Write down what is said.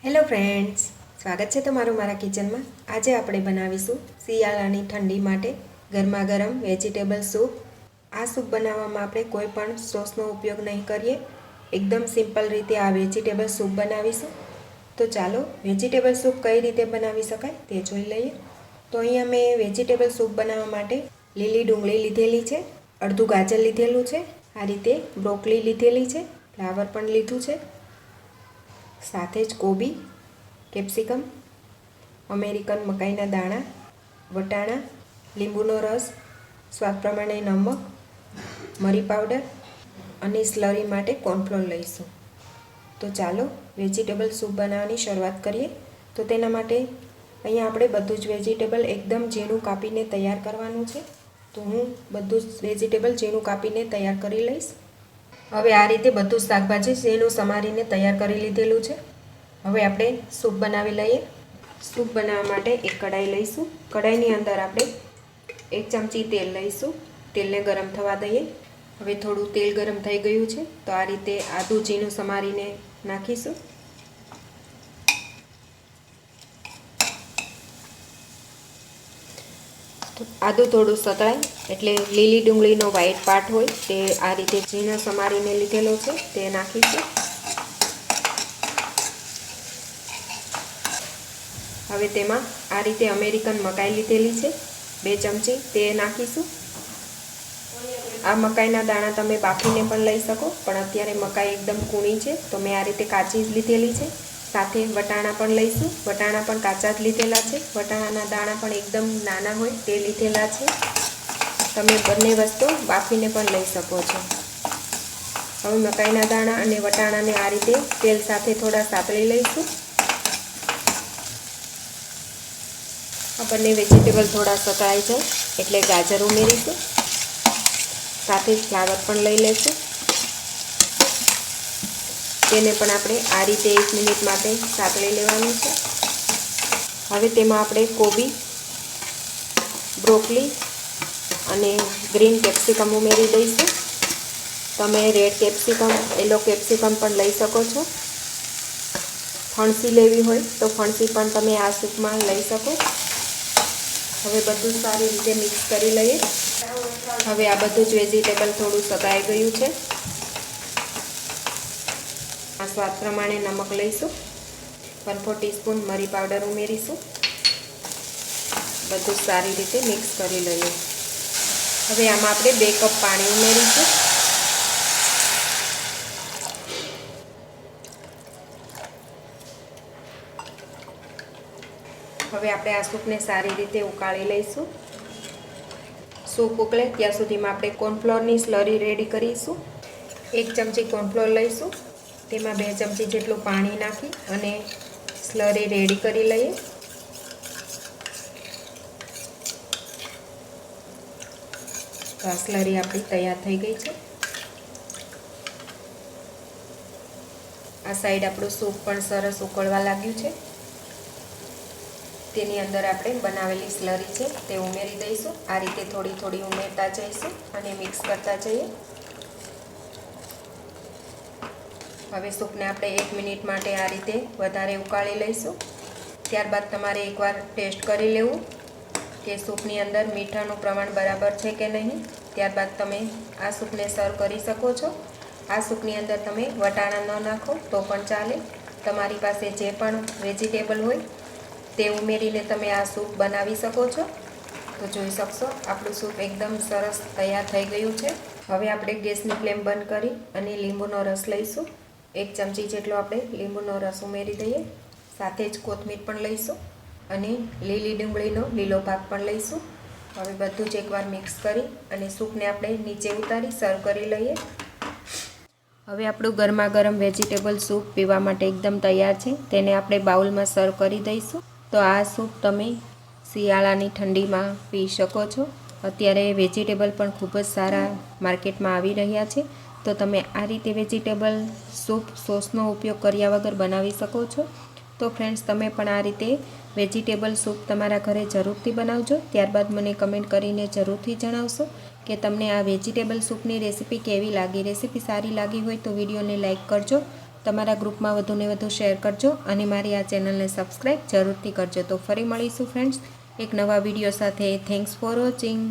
Hello friends, સ્વાગત છે તમારું મારા કિચનમાં। આજે આપણે બનાવીશું શિયાળાની ઠંડી માટે ગરમા ગરમ વેજીટેબલ સૂપ। આ સૂપ બનાવવામાં આપણે કોઈ પણ સોસનો ઉપયોગ નહીં કરીએ, એકદમ સિમ્પલ રીતે આ વેજીટેબલ સૂપ બનાવીશું। તો ચાલો વેજીટેબલ સૂપ કઈ રીતે બનાવી શકાય તે જોઈ લઈએ। તો અહીંયા મેં વેજીટેબલ સૂપ બનાવવા માટે લીલી ડુંગળી લીધેલી છે, અડધું ગાજર લીધેલું છે, આ રીતે બ્રોકલી લીધેલી છે, ફ્લાવર પણ લીધું છે, સાથે જ કોબી, કેપ્સિકમ, અમેરિકન મકાઈના દાણા, વટાણા, લીંબુનો રસ, સ્વાદ પ્રમાણે નમક, મરી પાવડર અને સ્લરી માટે કોર્નફ્લોર લઈશું। તો ચાલો વેજીટેબલ સૂપ બનાવવાની શરૂઆત કરીએ। તો તેના માટે અહીંયા આપણે બધું જ વેજીટેબલ એકદમ ઝીણું કાપીને તૈયાર કરવાનું છે। તો હું બધું જ વેજીટેબલ ઝીણું કાપીને તૈયાર કરી લઈશ। હવે આ રીતે બધું શાકભાજી ઝીણું સમારીને તૈયાર કરી લીધેલું છે। હવે આપણે સૂપ બનાવી લઈએ। સૂપ બનાવવા માટે એક કઢાઈ લઈશું। કઢાઈની અંદર આપણે 1 ચમચી તેલ લઈશું। તેલને ગરમ થવા દઈએ। હવે થોડું તેલ ગરમ થઈ ગયું છે તો આ રીતે આદું ઝીણું સમારીને નાખીશું। આદું થોડું સતળાય એટલે લીલી ડુંગળીનો વ્હાઈટ પાર્ટ હોય તે આ રીતે ઝીણો સમારીને લીધેલો છે તે નાખીશું। હવે તેમાં આ રીતે અમેરિકન મકાઈ લીધેલી છે 2 ચમચી તે નાખીશું। આ મકાઈના દાણા તમે બાફીને પણ લઈ શકો, પણ અત્યારે મકાઈ એકદમ કૂણી છે તો મેં આ રીતે કાચી જ લીધેલી છે। સાથે વટાણા પણ લઈશું, વટાણા પણ કાચા જ લીધેલા છે, વટાણાના દાણા પણ એકદમ નાના હોય તે લીધેલા છે। તમે બંને વસ્તુ બાફીને પણ લઈ શકો છો। હવે મકાઈના દાણા અને વટાણાને આ રીતે તેલ સાથે થોડા સાતળી લઈશું। આ બંને વેજીટેબલ થોડા સતળાઈ જાય એટલે ગાજર ઉમેરીશું, સાથે જ ફ્લાવર પણ લઈ લઈશું। તેને પણ આપણે આ રીતે 1 મિનિટ માટે સાતળી લેવાનું છે। હવે તેમાં આપણે કોબી, બ્રોકલી અને ગ્રીન કેપ્સિકમ ઉમેરી દઈશું। તમે રેડ કેપ્સિકમ, યલો કેપ્સિકમ પણ લઈ શકો છો। ફણસી લેવી હોય તો ફણસી પણ તમે આ સૂપમાં લઈ શકો। હવે બધું સારી રીતે મિક્સ કરી લઈએ। હવે આ બધું જ વેજીટેબલ થોડું સતળાઈ ગયું છે। આ સ્વાદ પ્રમાણે નમક લઈશું, 1/4 ટીસ્પૂન મરી પાવડર ઉમેરીશું। બધું સારી રીતે મિક્સ કરી લઈએ। હવે આમાં આપણે 2 કપ પાણી ઉમેરીશું। હવે આપણે આ સૂપને સારી રીતે ઉકાળી લઈશું। સૂપ ઉકળે ત્યાં સુધીમાં આપણે કોર્નફ્લોરની સ્લરી રેડી કરીશું। 1 ચમચી કોર્નફ્લોર લઈશું, તેમાં 2 ચમચી જેટલું પાણી નાખી અને સ્લરી રેડી કરી લઈએ। તો આ સ્લરી આપણી તૈયાર થઈ ગઈ છે। આ સાઈડ આપણું સૂપ પણ સરસ ઉકળવા લાગ્યું છે। તેની અંદર આપણે બનાવેલી સ્લરી છે તે ઉમેરી દઈશું। આ રીતે થોડી થોડી ઉમેરતા જઈશું અને મિક્સ કરતા જઈએ। હવે સૂપને આપણે 1 મિનિટ માટે આ રીતે વધારે ઉકાળી લઈશું। ત્યારબાદ તમારે એકવાર ટેસ્ટ કરી લેવું કે સૂપની અંદર મીઠાનું પ્રમાણ બરાબર છે કે નહીં। ત્યારબાદ તમે આ સૂપને સર્વ કરી શકો છો। આ સૂપની અંદર તમે વટાણા ન નાખો તો પણ ચાલે, તમારી પાસે જે પણ વેજીટેબલ હોય તે ઉમેરીને તમે આ સૂપ બનાવી શકો છો। તો જોઈ શકશો આપણું સૂપ એકદમ સરસ તૈયાર થઈ ગયું છે। હવે આપણે ગેસની ફ્લેમ બંધ કરી અને લીંબુનો રસ લઈશું। 1 ચમચી જેટલો આપણે લીંબુનો રસ ઉમેરી દઈએ, સાથે જ કોથમીર પણ લઈશું અને લીલી ડુંગળીનો લીલો ભાગ પણ લઈશું। હવે બધું જ એકવાર મિક્સ કરી અને સૂપને આપણે નીચે ઉતારી સર્વ કરી લઈએ। હવે આપણું ગરમા ગરમ વેજીટેબલ સૂપ પીવા માટે એકદમ તૈયાર છે। તેને આપણે બાઉલમાં સર્વ કરી દઈશું। તો આ સૂપ તમે શિયાળાની ઠંડીમાં પી શકો છો। અત્યારે વેજીટેબલ પણ ખૂબ જ સારા માર્કેટમાં આવી રહ્યા છે, તો તમે આ રીતે વેજીટેબલ સૂપ સોસનો ઉપયોગ કર્યા વગર બનાવી શકો છો। તો ફ્રેન્ડ્સ, તમે પણ આ રીતે વેજીટેબલ સૂપ તમારા ઘરે જરૂરથી બનાવજો। ત્યારબાદ મને કમેન્ટ કરીને જરૂરથી જણાવશો કે તમને આ વેજીટેબલ સૂપની રેસીપી કેવી લાગી। રેસીપી સારી લાગી હોય તો વિડીયોને લાઇક કરજો। તમારા ગ્રુપમાં વધુને વધુ શેર કરજો અને મારી આ ચેનલને સબસ્ક્રાઈબ જરૂરથી કરજો. તો ફરી મળીશું ફ્રેન્ડ્સ એક નવા વિડીયો સાથે. Thanks for watching.